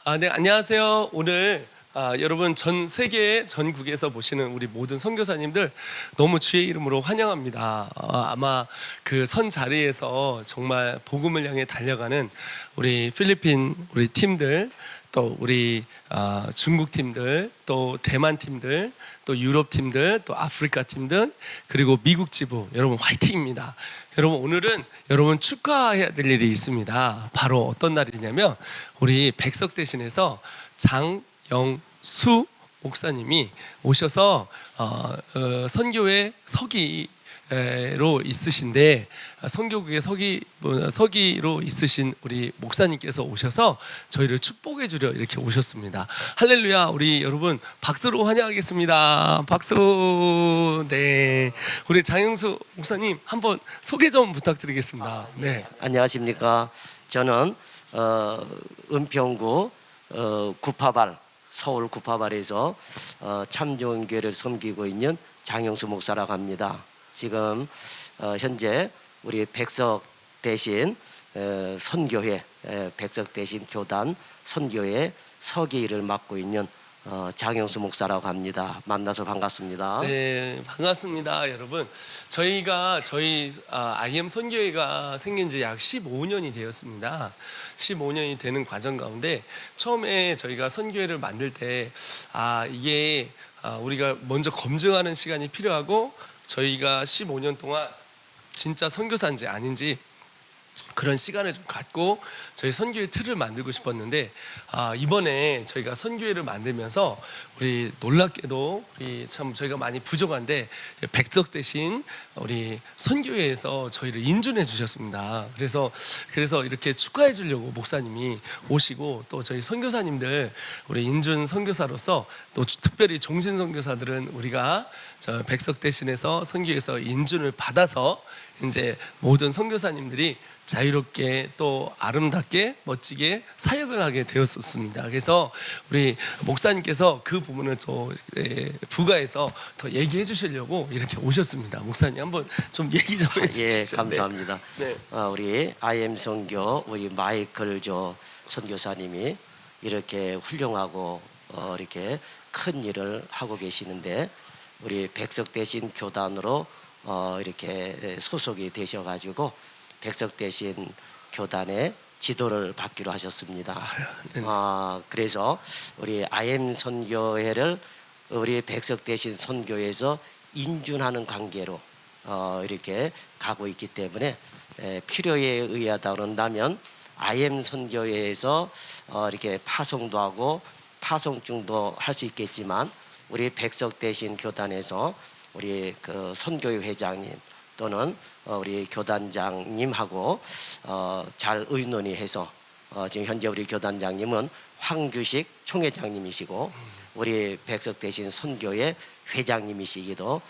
네, 안녕하세요. 오늘 여러분 전 세계 전국에서 보시는 우리 모든 선교사님들 너무 주의 이름으로 환영합니다. 아마 그 선 자리에서 정말 복음을 향해 달려가는 우리 필리핀 우리 팀들, 또 우리 중국 팀들, 또 대만 팀들, 또 유럽 팀들, 또 아프리카 팀들, 그리고 미국 지부 여러분 화이팅입니다. 여러분 오늘은 여러분 축하해야 될 일이 있습니다. 바로 어떤 날이냐면 우리 백석 대신해서 장영수 목사님이 오셔서 선교회 서기로 있으신데, 선교국의 서기로 있으신 우리 목사님께서 오셔서 저희를 축복해 주려 이렇게 오셨습니다. 할렐루야. 우리 여러분 박수로 환영하겠습니다. 박수. 네, 우리 장영수 목사님 한번 소개 좀 부탁드리겠습니다. 네. 안녕하십니까. 저는 은평구 구파발, 서울 구파발에서 참좋은교회를 섬기고 있는 장영수 목사라고 합니다. 지금 현재 우리 백석 대신 선교회, 백석 대신 교단 선교회 서기를 맡고 있는 장영수 목사라고 합니다. 만나서 반갑습니다. 네, 반갑습니다, 여러분. 저희 IM 선교회가 생긴 지 약 15년이 되었습니다. 15년이 되는 과정 가운데 처음에 저희가 선교회를 만들 때 이게 우리가 먼저 검증하는 시간이 필요하고, 저희가 15년 동안 진짜 선교사인지 아닌지 그런 시간을 좀 갖고 저희 선교회 틀을 만들고 싶었는데, 이번에 저희가 선교회를 만들면서 우리 놀랍게도 우리 참 저희가 많이 부족한데 백석 대신 우리 선교회에서 저희를 인준해 주셨습니다. 그래서 이렇게 축하해 주려고 목사님이 오시고, 또 저희 선교사님들 우리 인준 선교사로서, 또 특별히 종신 선교사들은 우리가 저 백석 대신해서 선교회에서 인준을 받아서 이제 모든 선교사님들이 자유롭게 또 아름답게 멋지게 사역을 하게 되었었습니다. 그래서 우리 목사님께서 그 부분을 또 부가해서 더 얘기해 주시려고 이렇게 오셨습니다. 목사님 한번 좀 얘기 좀 해주시죠. 예, 감사합니다. 네. 우리 IM 선교 우리 마이클 조 선교사님이 이렇게 훌륭하고 이렇게 큰 일을 하고 계시는데, 우리 백석 대신 교단으로 이렇게 소속이 되셔가지고 백석 대신 교단의 지도를 받기로 하셨습니다. 그래서 우리 IM 선교회를 우리 백석 대신 선교회에서 인준하는 관계로 이렇게 가고 있기 때문에, 필요에 의하다 그런다면 IM 선교회에서 이렇게 파송도 하고 파송증도 할 수 있겠지만, 우리 백석 대신 교단에서 우리 그 선교회 회장님 또는 우리 교단장님하고 잘 의논해서, 지금 현재 우리 교단장님은 황규식 총회장님이시고 우리 백석 대신 선교회 회장님이시기도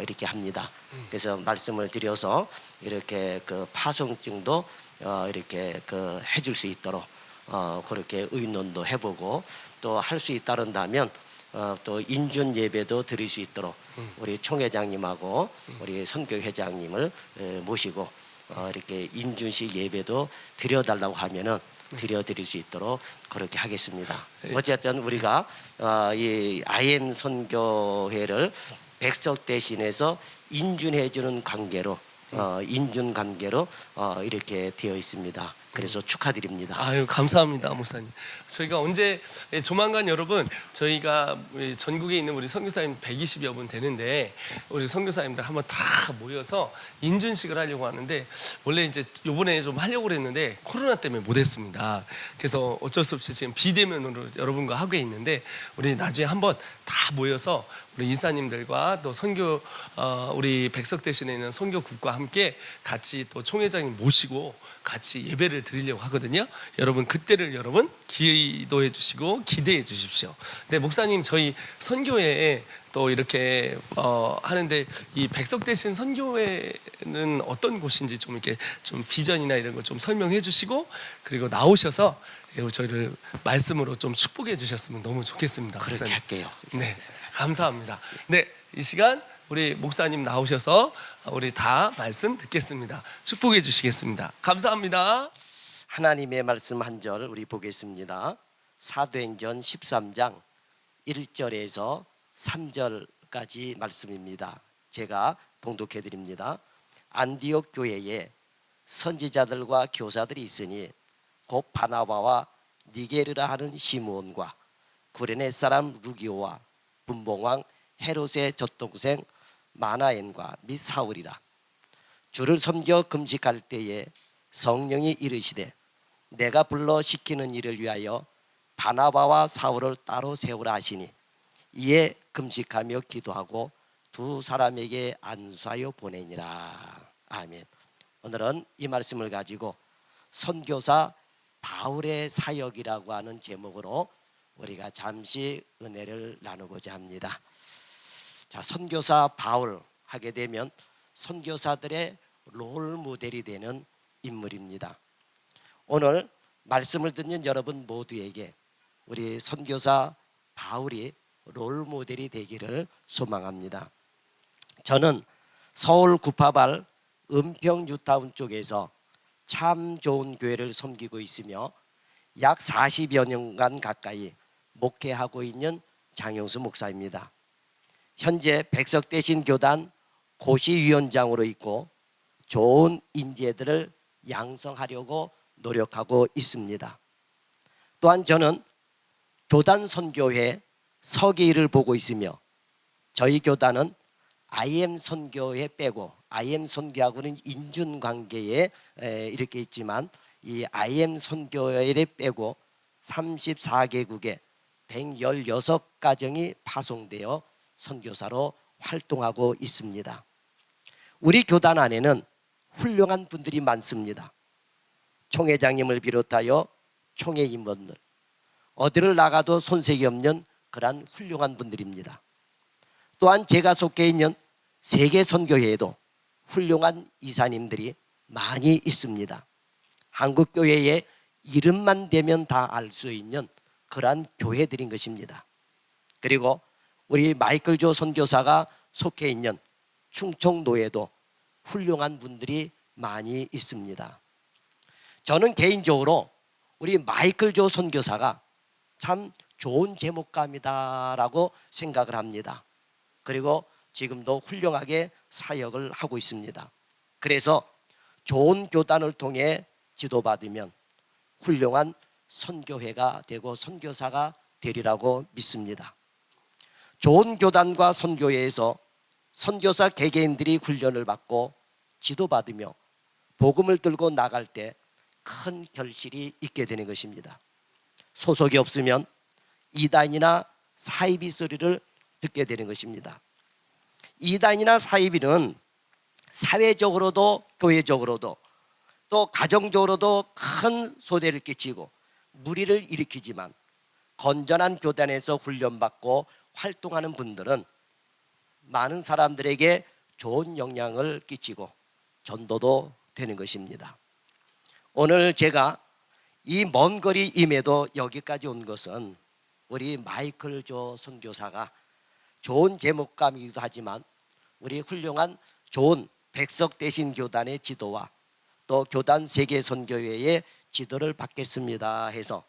이렇게 합니다. 그래서 말씀을 드려서 이렇게 그 파송증도 이렇게 그 해줄 수 있도록 그렇게 의논도 해보고, 또 할 수 있다른다면 또 인준 예배도 드릴 수 있도록 우리 총회장님하고 우리 선교회장님을 모시고 이렇게 인준식 예배도 드려달라고 하면은 드려드릴 수 있도록 그렇게 하겠습니다. 어쨌든 우리가 이 IM 선교회를 백석 대신해서 인준해주는 관계로 인준 관계로 이렇게 되어 있습니다. 그래서 축하드립니다. 아유, 감사합니다, 목사님. 저희가 언제 조만간 여러분, 저희가 전국에 있는 우리 선교사님 120여 분 되는데, 우리 선교사님들 한번 다 모여서 인준식을 하려고 하는데, 원래 이제 요번에 좀 하려고 그랬는데 코로나 때문에 못했습니다. 그래서 어쩔 수 없이 지금 비대면으로 여러분과 하고 있는데, 우리 나중에 한번 다 모여서 우리 인사님들과 또 선교 우리 백석 대신에 있는 선교국과 함께 같이 또 총회장님 모시고 같이 예배를 드리려고 하거든요. 여러분 그때를 여러분 기도해 주시고 기대해 주십시오. 네, 목사님 저희 선교회에 또 이렇게 하는데, 이 백석 대신 선교회는 어떤 곳인지 좀 이렇게 좀 비전이나 이런 거 좀 설명해 주시고, 그리고 나오셔서 저희를 말씀으로 좀 축복해 주셨으면 너무 좋겠습니다. 그렇게 목사님. 할게요. 네, 감사합니다. 네, 이 시간 우리 목사님 나오셔서 우리 다 말씀 듣겠습니다. 축복해 주시겠습니다. 감사합니다. 하나님의 말씀 한 절 우리 보겠습니다. 사도행전 13장 1절에서 3절까지 말씀입니다. 제가 봉독해 드립니다. 안디옥 교회에 선지자들과 교사들이 있으니 곧 바나바와 니게르라 하는 시므온과 구레네 사람 루기오와 분봉왕 헤롯의 젖동생 마나엔과 및 사울이라. 주를 섬겨 금식할 때에 성령이 이르시되 내가 불러 시키는 일을 위하여 바나바와 사울을 따로 세우라 하시니 이에 금식하며 기도하고 두 사람에게 안수하여 보내니라. 아멘. 오늘은 이 말씀을 가지고 선교사 바울의 사역이라고 하는 제목으로 우리가 잠시 은혜를 나누고자 합니다. 자, 선교사 바울 하게 되면 선교사들의 롤 모델이 되는 인물입니다. 오늘 말씀을 듣는 여러분 모두에게 우리 선교사 바울이 롤 모델이 되기를 소망합니다. 저는 서울 구파발 은평 뉴타운 쪽에서 참 좋은 교회를 섬기고 있으며 약 40여 년간 가까이 목회하고 있는 장용수 목사입니다. 현재 백석대신 교단 고시위원장으로 있고 좋은 인재들을 양성하려고 노력하고 있습니다. 또한 저는 교단 선교회 서기일을 보고 있으며 저희 교단은 IM 선교회 빼고 IM 선교하고는 인준관계에 이렇게 있지만 이 IM 선교회를 빼고 34개국에 116가정이 파송되어 선교사로 활동하고 있습니다. 우리 교단 안에는 훌륭한 분들이 많습니다. 총회장님을 비롯하여 총회 임원들, 어디를 나가도 손색이 없는 그러한 훌륭한 분들입니다. 또한 제가 속해 있는 세계선교회에도 훌륭한 이사님들이 많이 있습니다. 한국교회의 이름만 대면 다 알 수 있는 그러한 교회들인 것입니다. 그리고 우리 마이클 조 선교사가 속해 있는 충청도에도 훌륭한 분들이 많이 있습니다. 저는 개인적으로 우리 마이클 조 선교사가 참 좋은 제목감이다라고 생각을 합니다. 그리고 지금도 훌륭하게 사역을 하고 있습니다. 그래서 좋은 교단을 통해 지도받으면 훌륭한 선교회가 되고 선교사가 되리라고 믿습니다. 좋은 교단과 선교회에서 선교사 개개인들이 훈련을 받고 지도받으며 복음을 들고 나갈 때 큰 결실이 있게 되는 것입니다. 소속이 없으면 이단이나 사이비 소리를 듣게 되는 것입니다. 이단이나 사이비는 사회적으로도 교회적으로도 또 가정적으로도 큰 소대를 끼치고 무리를 일으키지만 건전한 교단에서 훈련받고 활동하는 분들은 많은 사람들에게 좋은 영향을 끼치고 전도도 되는 것입니다. 오늘 제가 이 먼 거리임에도 여기까지 온 것은 우리 마이클 조 선교사가 좋은 제목감이기도 하지만 우리 훌륭한 좋은 백석대신 교단의 지도와 또 교단 세계선교회의 지도를 받겠습니다 해서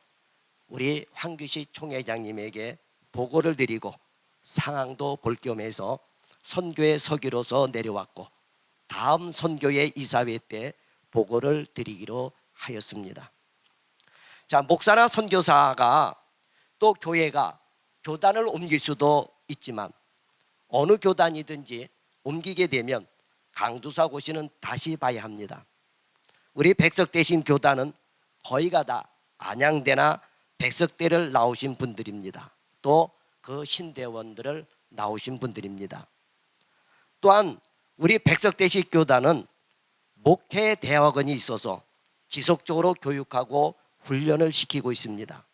우리 황규식 총회장님에게 보고를 드리고 상황도 볼 겸해서 선교회 서기로서 내려왔고 다음 선교회 이사회 때 보고를 드리기로 하였습니다. 자, 목사나 선교사가 또 교회가 교단을 옮길 수도 있지만 어느 교단이든지 옮기게 되면 강두사 고시는 다시 봐야 합니다. 우리 백석대신 교단은 거의가 다 안양대나 백석대를 나오신 분들입니다. 또 그 신대원들을 나오신 분들입니다. 또한 우리 백석대식 교단은 목회 대학원이 있어서 지속적으로 교육하고 훈련을 시키고 있습니다.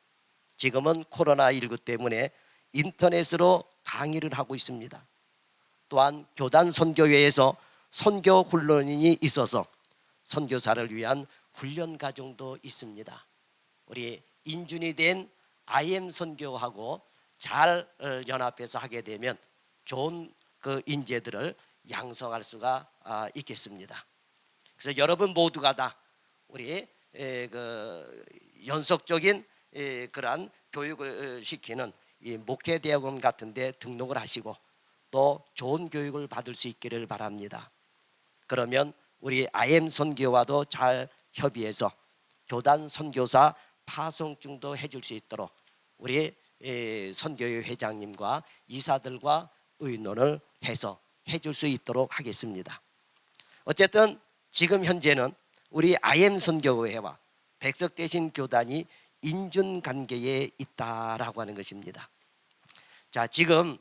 지금은 코로나19 때문에 인터넷으로 강의를 하고 있습니다. 또한 교단 선교회에서 선교 훈련인이 있어서 선교사를 위한 훈련 과정도 있습니다. 우리 인준이 된 IM 선교하고 잘 연합해서 하게 되면 좋은 그 인재들을 양성할 수가 있겠습니다. 그래서 여러분 모두가 다 우리 그 연속적인 그러한 교육을 시키는 이 목회대학원 같은 데 등록을 하시고 또 좋은 교육을 받을 수 있기를 바랍니다. 그러면 우리 IM 선교와도 잘 협의해서 교단 선교사 파송증도 해줄 수 있도록 우리 선교회 회장님과 이사들과 의논을 해서 해줄 수 있도록 하겠습니다. 어쨌든 지금 현재는 우리 IM 선교회와 백석대신 교단이 인준관계에 있다라고 하는 것입니다. 자, 지금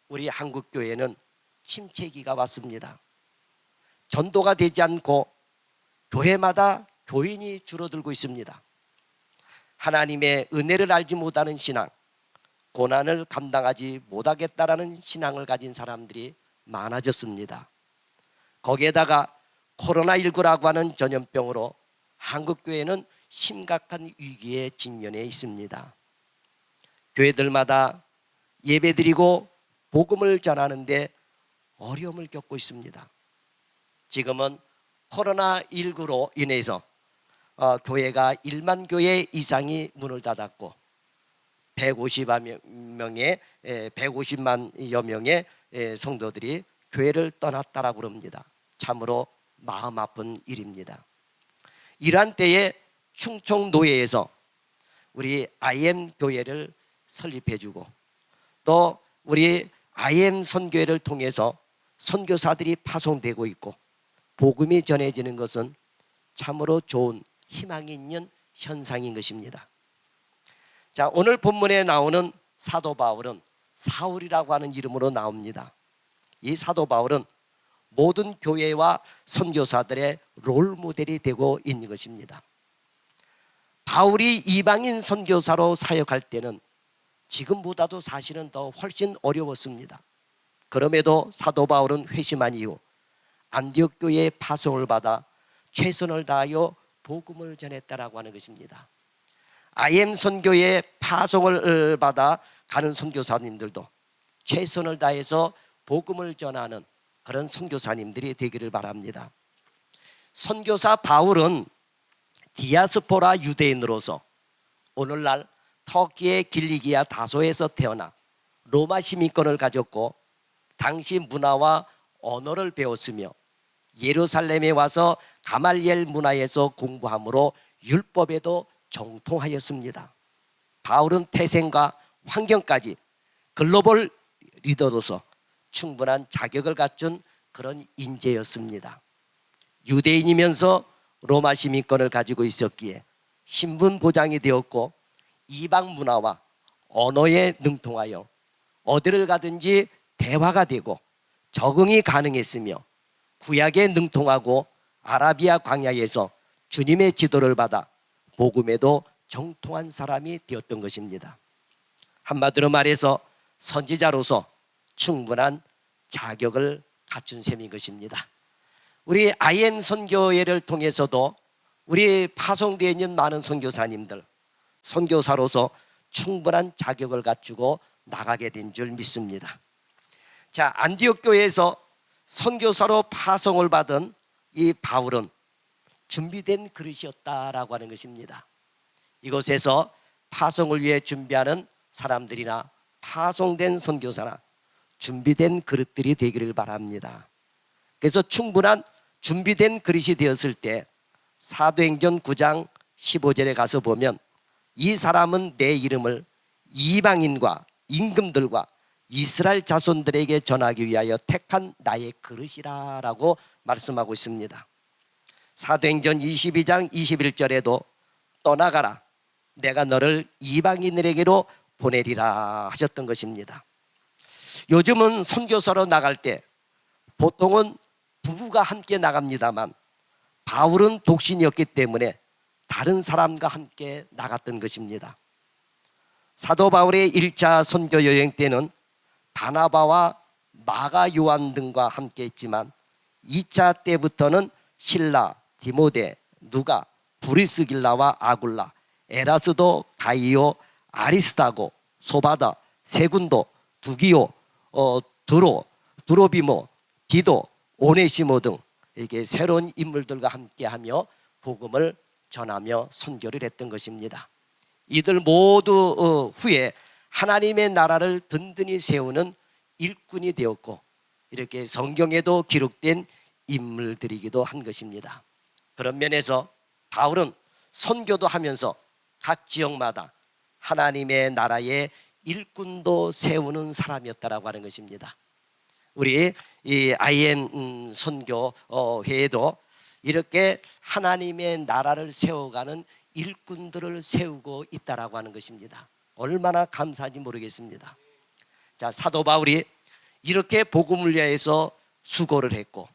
우리 한국교회는 침체기가 왔습니다. 전도가 되지 않고 교회마다 교인이 줄어들고 있습니다. 하나님의 은혜를 알지 못하는 신앙, 고난을 감당하지 못하겠다라는 신앙을 가진 사람들이 많아졌습니다. 거기에다가 코로나19라고 하는 전염병으로 한국교회는 심각한 위기에 직면해 있습니다. 교회들마다 예배드리고 복음을 전하는데 어려움을 겪고 있습니다. 지금은 코로나19로 인해서 교회가 1만 교회 이상이 문을 닫았고 150만여 명의 성도들이 교회를 떠났다라고 합니다. 참으로 마음 아픈 일입니다. 이러한 때에 충청노예에서 우리 IM 교회를 설립해주고 또 우리 IM 선교회를 통해서 선교사들이 파송되고 있고 복음이 전해지는 것은 참으로 좋은 희망이 있는 현상인 것입니다. 자, 오늘 본문에 나오는 사도 바울은 사울이라고 하는 이름으로 나옵니다. 이 사도 바울은 모든 교회와 선교사들의 롤모델이 되고 있는 것입니다. 바울이 이방인 선교사로 사역할 때는 지금보다도 사실은 더 훨씬 어려웠습니다. 그럼에도 사도 바울은 회심한 이후 안디옥 교회의 파송을 받아 최선을 다하여 복음을 전했다라고 하는 것입니다. IM 선교의 파송을 받아 가는 선교사님들도 최선을 다해서 복음을 전하는 그런 선교사님들이 되기를 바랍니다. 선교사 바울은 디아스포라 유대인으로서 오늘날 터키의 길리기아 다소에서 태어나 로마 시민권을 가졌고 당시 문화와 언어를 배웠으며 예루살렘에 와서 가말리엘 문화에서 공부함으로 율법에도 정통하였습니다. 바울은 태생과 환경까지 글로벌 리더로서 충분한 자격을 갖춘 그런 인재였습니다. 유대인이면서 로마 시민권을 가지고 있었기에 신분 보장이 되었고 이방 문화와 언어에 능통하여 어디를 가든지 대화가 되고 적응이 가능했으며 구약에 능통하고 아라비아 광야에서 주님의 지도를 받아 복음에도 정통한 사람이 되었던 것입니다. 한마디로 말해서 선지자로서 충분한 자격을 갖춘 셈인 것입니다. 우리 IM 선교회를 통해서도 우리 파송되어 있는 많은 선교사님들, 선교사로서 충분한 자격을 갖추고 나가게 된 줄 믿습니다. 자, 안디옥 교회에서 선교사로 파송을 받은 이 바울은 준비된 그릇이었다라고 하는 것입니다. 이곳에서 파송을 위해 준비하는 사람들이나 파송된 선교사나 준비된 그릇들이 되기를 바랍니다. 그래서 충분한 준비된 그릇이 되었을 때 사도행전 9장 15절에 가서 보면 이 사람은 내 이름을 이방인과 임금들과 이스라엘 자손들에게 전하기 위하여 택한 나의 그릇이라라고 말씀하고 있습니다. 사도행전 22장 21절에도 떠나가라 내가 너를 이방인들에게로 보내리라 하셨던 것입니다. 요즘은 선교사로 나갈 때 보통은 부부가 함께 나갑니다만 바울은 독신이었기 때문에 다른 사람과 함께 나갔던 것입니다. 사도 바울의 1차 선교 여행 때는 바나바와 마가 요한 등과 함께 했지만 2차 때부터는 실라, 디모데, 누가, 브리스길라와 아굴라, 에라스도, 가이오, 아리스다고, 소바다, 세군도, 두기오, 드로비모, 디도, 오네시모 등 이렇게 새로운 인물들과 함께하며 복음을 전하며 선교를 했던 것입니다. 이들 모두 후에 하나님의 나라를 든든히 세우는 일꾼이 되었고 이렇게 성경에도 기록된 인물들이기도 한 것입니다. 그런 면에서 바울은 선교도 하면서 각 지역마다 하나님의 나라의 일꾼도 세우는 사람이었다라고 하는 것입니다. 우리 이 IM 선교회에도 이렇게 하나님의 나라를 세워가는 일꾼들을 세우고 있다라고 하는 것입니다. 얼마나 감사한지 모르겠습니다. 자, 사도 바울이 이렇게 복음을 위해서 수고를 했고,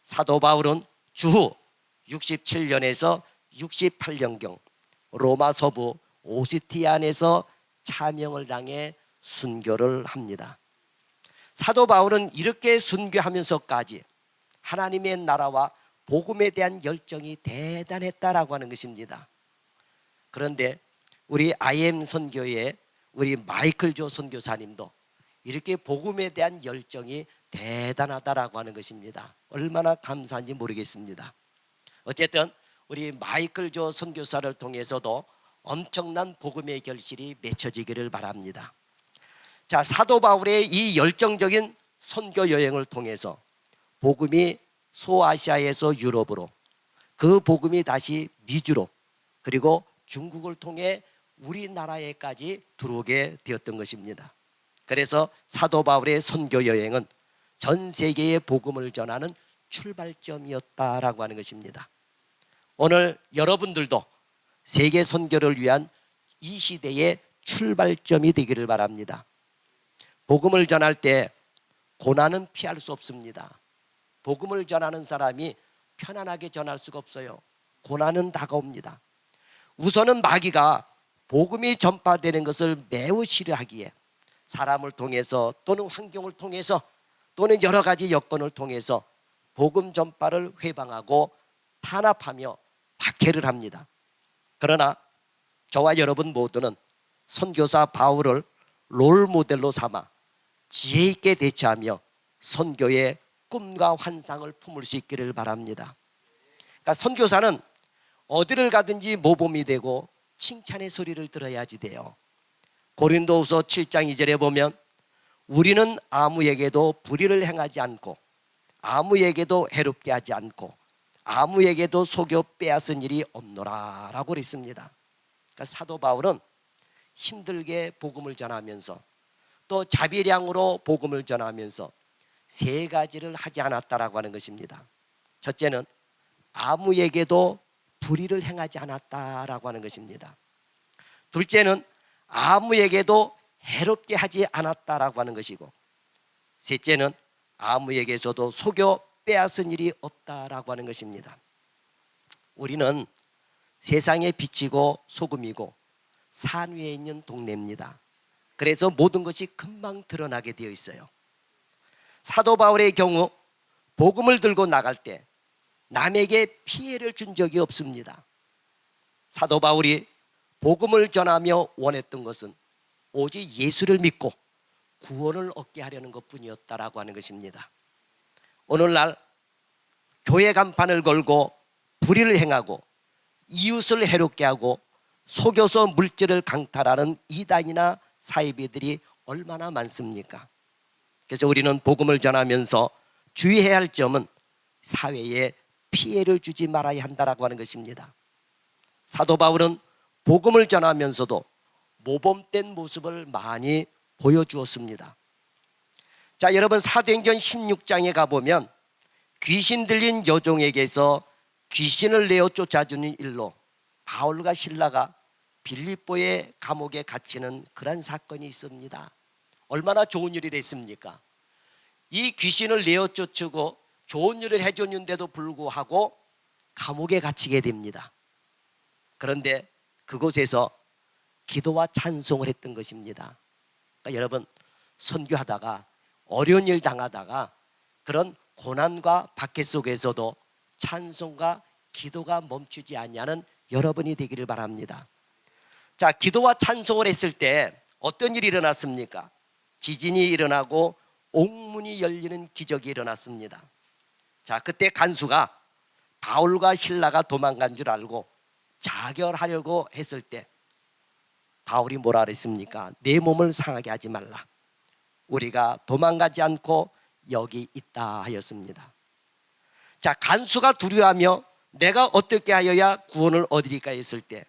사도 바울은 주후 67년에서 68년경 로마 서부 오스티안에서 차명을 당해 순교를 합니다. 사도 바울은 이렇게 순교하면서까지 하나님의 나라와 복음에 대한 열정이 대단했다라고 하는 것입니다. 그런데 우리 IM 선교의 우리 마이클 조 선교사님도 이렇게 복음에 대한 열정이 대단하다라고 하는 것입니다. 얼마나 감사한지 모르겠습니다. 어쨌든 우리 마이클 조 선교사를 통해서도 엄청난 복음의 결실이 맺혀지기를 바랍니다. 자, 사도 바울의 이 열정적인 선교 여행을 통해서 복음이 소아시아에서 유럽으로, 그 복음이 다시 미주로, 그리고 중국을 통해 우리나라에까지 들어오게 되었던 것입니다. 그래서 사도 바울의 선교 여행은 전 세계에 복음을 전하는 출발점이었다라고 하는 것입니다. 오늘 여러분들도 세계 선교를 위한 이 시대의 출발점이 되기를 바랍니다. 복음을 전할 때 고난은 피할 수 없습니다. 복음을 전하는 사람이 편안하게 전할 수가 없어요. 고난은 다가옵니다. 우선은 마귀가 복음이 전파되는 것을 매우 싫어하기에 사람을 통해서 또는 환경을 통해서 또는 여러 가지 여건을 통해서 복음 전파를 회방하고 탄압하며 박해를 합니다. 그러나 저와 여러분 모두는 선교사 바울을 롤 모델로 삼아 지혜 있게 대처하며 선교의 꿈과 환상을 품을 수 있기를 바랍니다. 그러니까 선교사는 어디를 가든지 모범이 되고 칭찬의 소리를 들어야지 돼요. 고린도후서 7장 2절에 보면 우리는 아무에게도 불의를 행하지 않고 아무에게도 해롭게 하지 않고 아무에게도 속여 빼앗은 일이 없노라 라고 그랬습니다. 그러니까 사도 바울은 힘들게 복음을 전하면서 또 자비량으로 복음을 전하면서 세 가지를 하지 않았다라고 하는 것입니다. 첫째는 아무에게도 불의를 행하지 않았다라고 하는 것입니다. 둘째는 아무에게도 해롭게 하지 않았다라고 하는 것이고, 셋째는 아무에게서도 속여 빼앗은 일이 없다라고 하는 것입니다. 우리는 세상의 빛이고 소금이고 산 위에 있는 동네입니다. 그래서 모든 것이 금방 드러나게 되어 있어요. 사도 바울의 경우 복음을 들고 나갈 때 남에게 피해를 준 적이 없습니다. 사도 바울이 복음을 전하며 원했던 것은 오직 예수를 믿고 구원을 얻게 하려는 것뿐이었다라고 하는 것입니다. 오늘날 교회 간판을 걸고 불의를 행하고 이웃을 해롭게 하고 속여서 물질을 강탈하는 이단이나 사이비들이 얼마나 많습니까? 그래서 우리는 복음을 전하면서 주의해야 할 점은 사회에 피해를 주지 말아야 한다라고 하는 것입니다. 사도 바울은 복음을 전하면서도 모범된 모습을 많이 보여주었습니다. 자, 여러분 사도행전 16장에 가보면 귀신 들린 여종에게서 귀신을 내어 쫓아주는 일로 바울과 실라가 빌립보의 감옥에 갇히는 그런 사건이 있습니다. 얼마나 좋은 일이 됐습니까? 이 귀신을 내어 쫓고 좋은 일을 해줬는데도 불구하고 감옥에 갇히게 됩니다. 그런데 그곳에서 기도와 찬송을 했던 것입니다. 그러니까 여러분 선교하다가 어려운 일 당하다가 그런 고난과 박해 속에서도 찬송과 기도가 멈추지 아니하는 여러분이 되기를 바랍니다. 자, 기도와 찬송을 했을 때 어떤 일이 일어났습니까? 지진이 일어나고 옥문이 열리는 기적이 일어났습니다. 자, 그때 간수가 바울과 실라가 도망간 줄 알고 자결하려고 했을 때 바울이 뭐라 그랬습니까? 내 몸을 상하게 하지 말라. 우리가 도망가지 않고 여기 있다 하였습니다. 자, 간수가 두려워하며 내가 어떻게 하여야 구원을 얻으리까 했을 때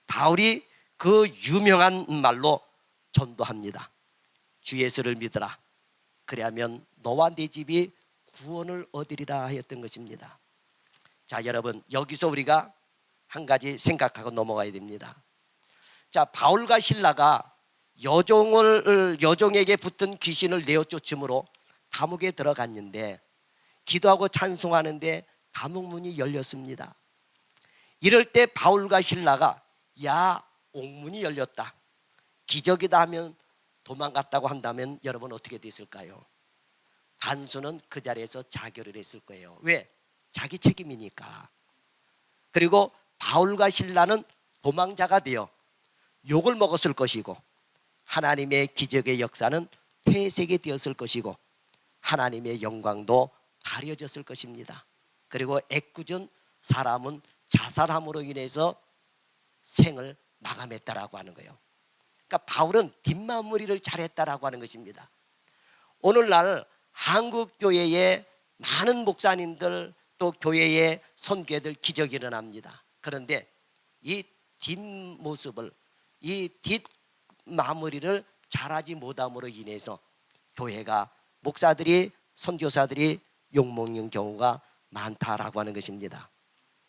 바울이 그 유명한 말로 전도합니다. 주 예수를 믿으라. 그리하면 너와 네 집이 구원을 얻으리라 하였던 것입니다. 자, 여러분, 여기서 우리가 한 가지 생각하고 넘어가야 됩니다. 자, 바울과 실라가 여종에게 붙은 귀신을 내어 쫓음으로 감옥에 들어갔는데 기도하고 찬송하는데 감옥 문이 열렸습니다. 이럴 때 바울과 실라가 야, 옥문이 열렸다, 기적이다 하면 도망갔다고 한다면 여러분 어떻게 됐을까요? 간수는 그 자리에서 자결을 했을 거예요. 왜? 자기 책임이니까. 그리고 바울과 실라는 도망자가 되어 욕을 먹었을 것이고 하나님의 기적의 역사는 퇴색이 되었을 것이고 하나님의 영광도 가려졌을 것입니다. 그리고 애꿎은 사람은 자살함으로 인해서 생을 마감했다라고 하는 거예요. 그러니까 바울은 뒷마무리를 잘했다라고 하는 것입니다. 오늘날 한국 교회에 많은 목사님들 또 교회의 선교회들 기적이 일어납니다. 그런데 이 뒷모습을, 이 뒷마무리를 잘하지 못함으로 인해서 교회가, 목사들이, 선교사들이 욕먹는 경우가 많다라고 하는 것입니다.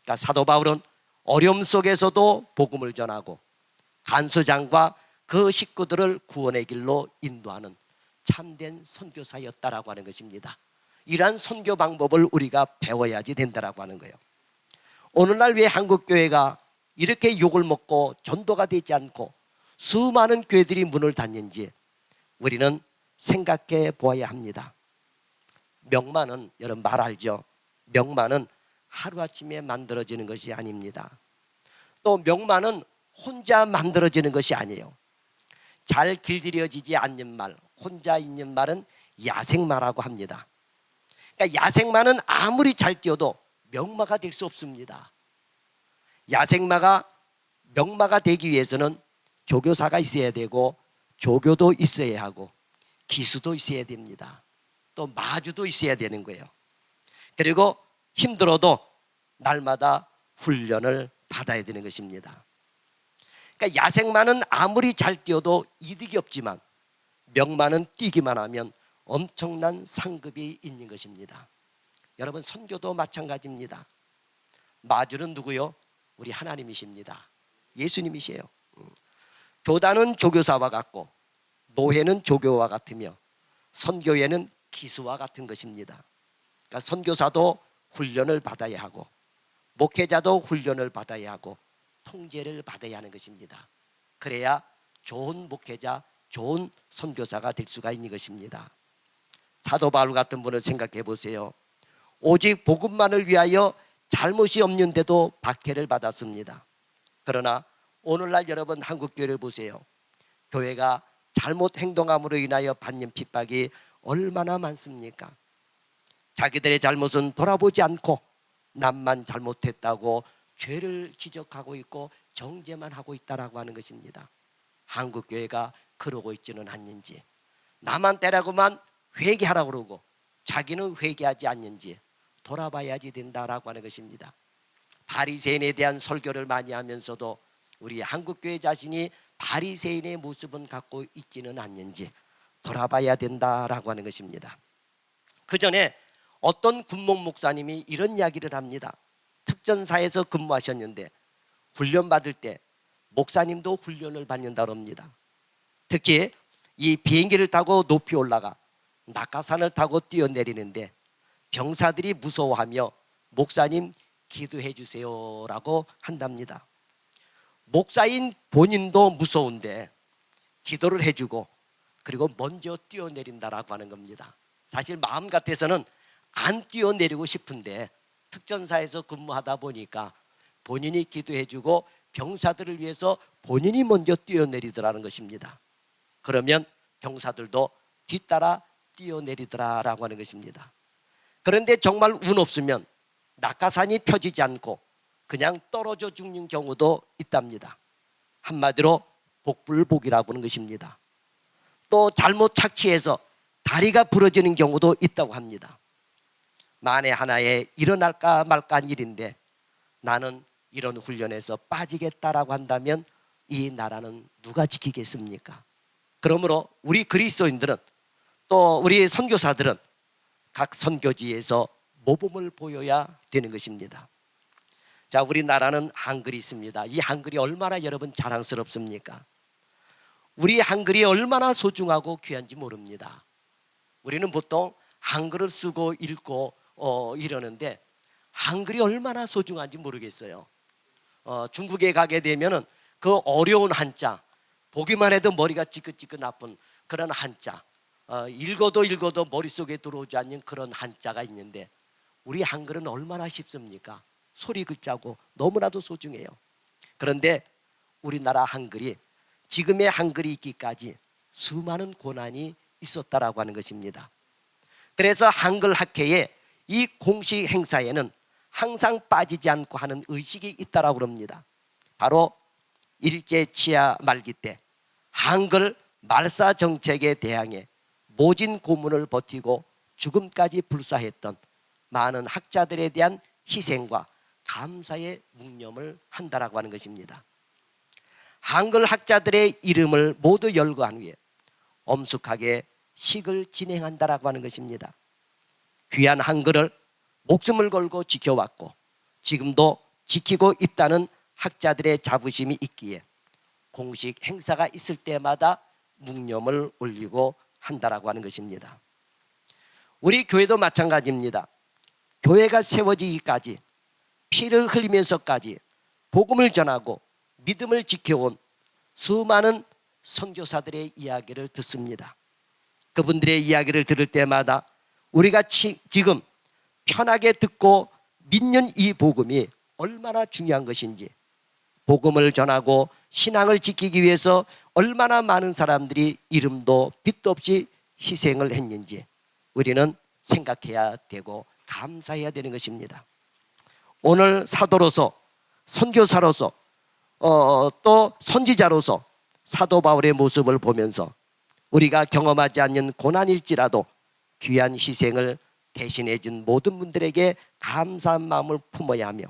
그러니까 사도 바울은 어려움 속에서도 복음을 전하고 간수장과 그 식구들을 구원의 길로 인도하는 참된 선교사였다라고 하는 것입니다. 이러한 선교 방법을 우리가 배워야지 된다라고 하는 거예요. 오늘날 왜 한국 교회가 이렇게 욕을 먹고 전도가 되지 않고 수많은 교회들이 문을 닫는지 우리는 생각해 보아야 합니다. 명만은, 여러분 말 알죠? 명만은 하루아침에 만들어지는 것이 아닙니다. 또 명만은 혼자 만들어지는 것이 아니에요. 잘 길들여지지 않는 말, 혼자 있는 말은 야생마라고 합니다. 그러니까 야생마는 아무리 잘 뛰어도 명마가 될 수 없습니다. 야생마가 명마가 되기 위해서는 조교사가 있어야 되고 조교도 있어야 하고 기수도 있어야 됩니다. 또 마주도 있어야 되는 거예요. 그리고 힘들어도 날마다 훈련을 받아야 되는 것입니다. 그러니까 야생마는 아무리 잘 뛰어도 이득이 없지만 명마는 뛰기만 하면 엄청난 상급이 있는 것입니다. 여러분, 선교도 마찬가지입니다. 마주는 누구요? 우리 하나님이십니다. 예수님이시에요. 교단은 조교사와 같고 노회는 조교와 같으며 선교회는 기수와 같은 것입니다. 그러니까 선교사도 훈련을 받아야 하고 목회자도 훈련을 받아야 하고 통제를 받아야 하는 것입니다. 그래야 좋은 목회자, 좋은 선교사가 될 수가 있는 것입니다. 사도 바울 같은 분을 생각해 보세요. 오직 복음만을 위하여 잘못이 없는데도 박해를 받았습니다. 그러나 오늘날 여러분 한국 교회를 보세요. 교회가 잘못 행동함으로 인하여 받는 핍박이 얼마나 많습니까? 자기들의 잘못은 돌아보지 않고 남만 잘못했다고 죄를 지적하고 있고 정죄만 하고 있다라고 하는 것입니다. 한국 교회가 그러고 있지는 않는지, 나만 때라고만 회개하라고 그러고 자기는 회개하지 않는지 돌아봐야지 된다라고 하는 것입니다. 바리새인에 대한 설교를 많이 하면서도 우리 한국 교회 자신이 바리새인의 모습은 갖고 있지는 않는지 돌아봐야 된다라고 하는 것입니다. 그 전에 어떤 군목 목사님이 이런 이야기를 합니다. 특전사에서 근무하셨는데 훈련 받을 때 목사님도 훈련을 받는다고 합니다. 특히 이 비행기를 타고 높이 올라가 낙하산을 타고 뛰어내리는데 병사들이 무서워하며 목사님 기도해 주세요라고 한답니다. 목사인 본인도 무서운데 기도를 해주고 그리고 먼저 뛰어내린다라고 하는 겁니다. 사실 마음 같아서는 안 뛰어내리고 싶은데 특전사에서 근무하다 보니까 본인이 기도해주고 병사들을 위해서 본인이 먼저 뛰어내리더라는 것입니다. 그러면 병사들도 뒤따라 뛰어내리더라라고 하는 것입니다. 그런데 정말 운 없으면 낙하산이 펴지지 않고 그냥 떨어져 죽는 경우도 있답니다. 한마디로 복불복이라고 하는 것입니다. 또 잘못 착취해서 다리가 부러지는 경우도 있다고 합니다. 만에 하나에 일어날까 말까한 일인데 나는 이런 훈련에서 빠지겠다라고 한다면 이 나라는 누가 지키겠습니까? 그러므로 우리 그리스도인들은 또 우리 선교사들은 각 선교지에서 모범을 보여야 되는 것입니다. 자, 우리나라는 한글이 있습니다. 이 한글이 얼마나 여러분 자랑스럽습니까? 우리 한글이 얼마나 소중하고 귀한지 모릅니다. 우리는 보통 한글을 쓰고 읽고 이러는데 한글이 얼마나 소중한지 모르겠어요. 중국에 가게 되면은 그 어려운 한자, 보기만 해도 머리가 찌긋찌긋 나쁜 그런 한자, 읽어도 머릿속에 들어오지 않는 그런 한자가 있는데 우리 한글은 얼마나 쉽습니까? 소리 글자고 너무나도 소중해요. 그런데 우리나라 한글이 지금의 한글이 있기까지 수많은 고난이 있었다라고 하는 것입니다. 그래서 한글 학회의 이 공식 행사에는 항상 빠지지 않고 하는 의식이 있다라고 합니다. 바로 일제 치하 말기 때 한글 말사 정책에 대항해 모진 고문을 버티고 죽음까지 불사했던 많은 학자들에 대한 희생과 감사의 묵념을 한다라고 하는 것입니다. 한글 학자들의 이름을 모두 열거한 후에 엄숙하게 식을 진행한다라고 하는 것입니다. 귀한 한글을 목숨을 걸고 지켜왔고 지금도 지키고 있다는 학자들의 자부심이 있기에 공식 행사가 있을 때마다 묵념을 올리고 한다라고 하는 것입니다. 우리 교회도 마찬가지입니다. 교회가 세워지기까지 피를 흘리면서까지 복음을 전하고 믿음을 지켜온 수많은 선교사들의 이야기를 듣습니다. 그분들의 이야기를 들을 때마다 우리가 지금 편하게 듣고 믿는 이 복음이 얼마나 중요한 것인지, 복음을 전하고 신앙을 지키기 위해서 얼마나 많은 사람들이 이름도 빛도 없이 희생을 했는지 우리는 생각해야 되고 감사해야 되는 것입니다. 오늘 사도로서, 선교사로서, 또 선지자로서 사도 바울의 모습을 보면서 우리가 경험하지 않는 고난일지라도 귀한 희생을 대신해 준 모든 분들에게 감사한 마음을 품어야 하며,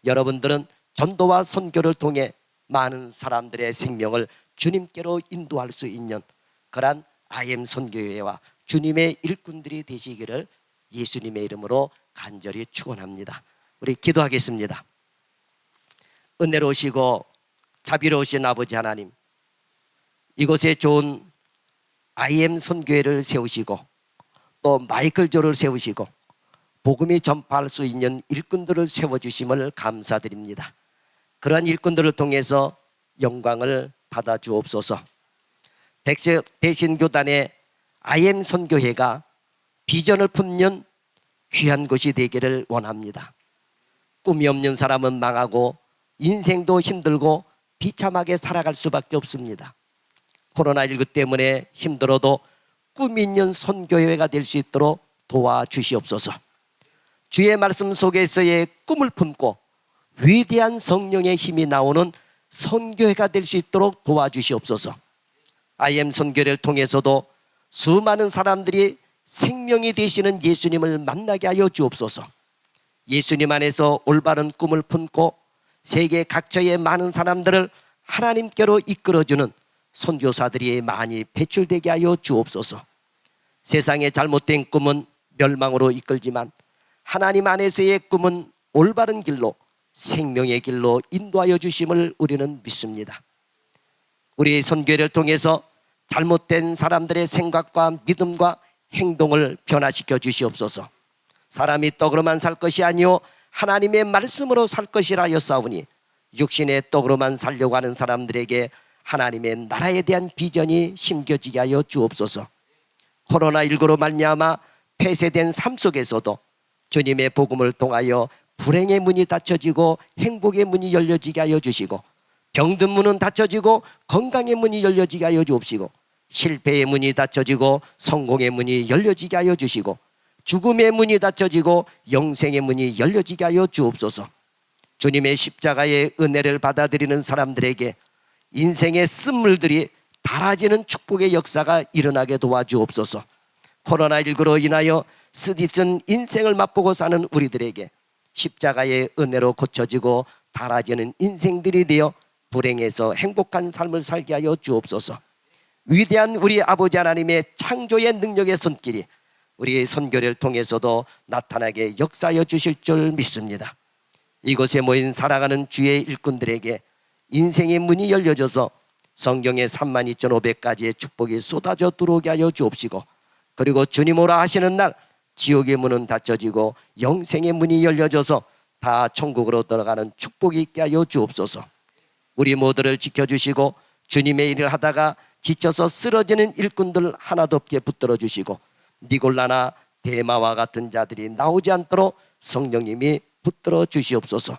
여러분들은 전도와 선교를 통해 많은 사람들의 생명을 주님께로 인도할 수 있는 그러한 IM 선교회와 주님의 일꾼들이 되시기를 예수님의 이름으로 간절히 축원합니다. 우리 기도하겠습니다. 은혜로우시고 자비로우신 아버지 하나님, 이곳에 좋은 IM 선교회를 세우시고 또 마이클 조를 세우시고 복음이 전파할 수 있는 일꾼들을 세워주심을 감사드립니다. 그러한 일꾼들을 통해서 영광을 받아 주옵소서. 대신교단의 IM 선교회가 비전을 품는 귀한 곳이 되기를 원합니다. 꿈이 없는 사람은 망하고 인생도 힘들고 비참하게 살아갈 수밖에 없습니다. 코로나19 때문에 힘들어도 꿈이 있는 선교회가 될 수 있도록 도와주시옵소서. 주의 말씀 속에서의 꿈을 품고 위대한 성령의 힘이 나오는 선교회가 될 수 있도록 도와주시옵소서. IM 선교회를 통해서도 수많은 사람들이 생명이 되시는 예수님을 만나게 하여 주옵소서. 예수님 안에서 올바른 꿈을 품고 세계 각처의 많은 사람들을 하나님께로 이끌어주는 선교사들이 많이 배출되게 하여 주옵소서. 세상의 잘못된 꿈은 멸망으로 이끌지만 하나님 안에서의 꿈은 올바른 길로, 생명의 길로 인도하여 주심을 우리는 믿습니다. 우리 선교회를 통해서 잘못된 사람들의 생각과 믿음과 행동을 변화시켜 주시옵소서. 사람이 떡으로만 살 것이 아니요 하나님의 말씀으로 살 것이라 하였사오니 육신의 떡으로만 살려고 하는 사람들에게 하나님의 나라에 대한 비전이 심겨지게 하여 주옵소서. 코로나19로 말미암아 폐쇄된 삶 속에서도 주님의 복음을 통하여 불행의 문이 닫혀지고 행복의 문이 열려지게 하여 주시고, 병든 문은 닫혀지고 건강의 문이 열려지게 하여 주옵시고, 실패의 문이 닫혀지고 성공의 문이 열려지게 하여 주시고, 죽음의 문이 닫혀지고 영생의 문이 열려지게 하여 주옵소서. 주님의 십자가의 은혜를 받아들이는 사람들에게 인생의 쓴물들이 달아지는 축복의 역사가 일어나게 도와주옵소서. 코로나19로 인하여 쓰디쓴 인생을 맛보고 사는 우리들에게 십자가의 은혜로 고쳐지고 달아지는 인생들이 되어 불행해서 행복한 삶을 살게 하여 주옵소서. 위대한 우리 아버지 하나님의 창조의 능력의 손길이 우리 선교를 통해서도 나타나게 역사하여 주실 줄 믿습니다. 이곳에 모인 살아가는 주의 일꾼들에게 인생의 문이 열려져서 성경의 32,500가지의 축복이 쏟아져 들어오게 하여 주옵시고, 그리고 주님 오라 하시는 날 지옥의 문은 닫혀지고 영생의 문이 열려져서 다 천국으로 들어가는 축복이 있게 하여 주옵소서. 우리 모두를 지켜주시고 주님의 일을 하다가 지쳐서 쓰러지는 일꾼들 하나도 없게 붙들어 주시고, 니골라나 데마와 같은 자들이 나오지 않도록 성령님이 붙들어 주시옵소서.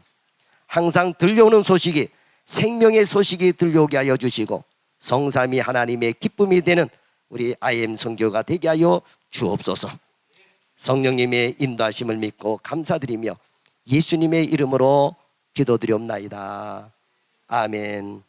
항상 들려오는 소식이 생명의 소식이 들려오게 하여 주시고 성삼위 하나님의 기쁨이 되는 우리 IM 선교가 되게 하여 주옵소서. 성령님의 인도하심을 믿고 감사드리며 예수님의 이름으로 기도드리옵나이다. 아멘.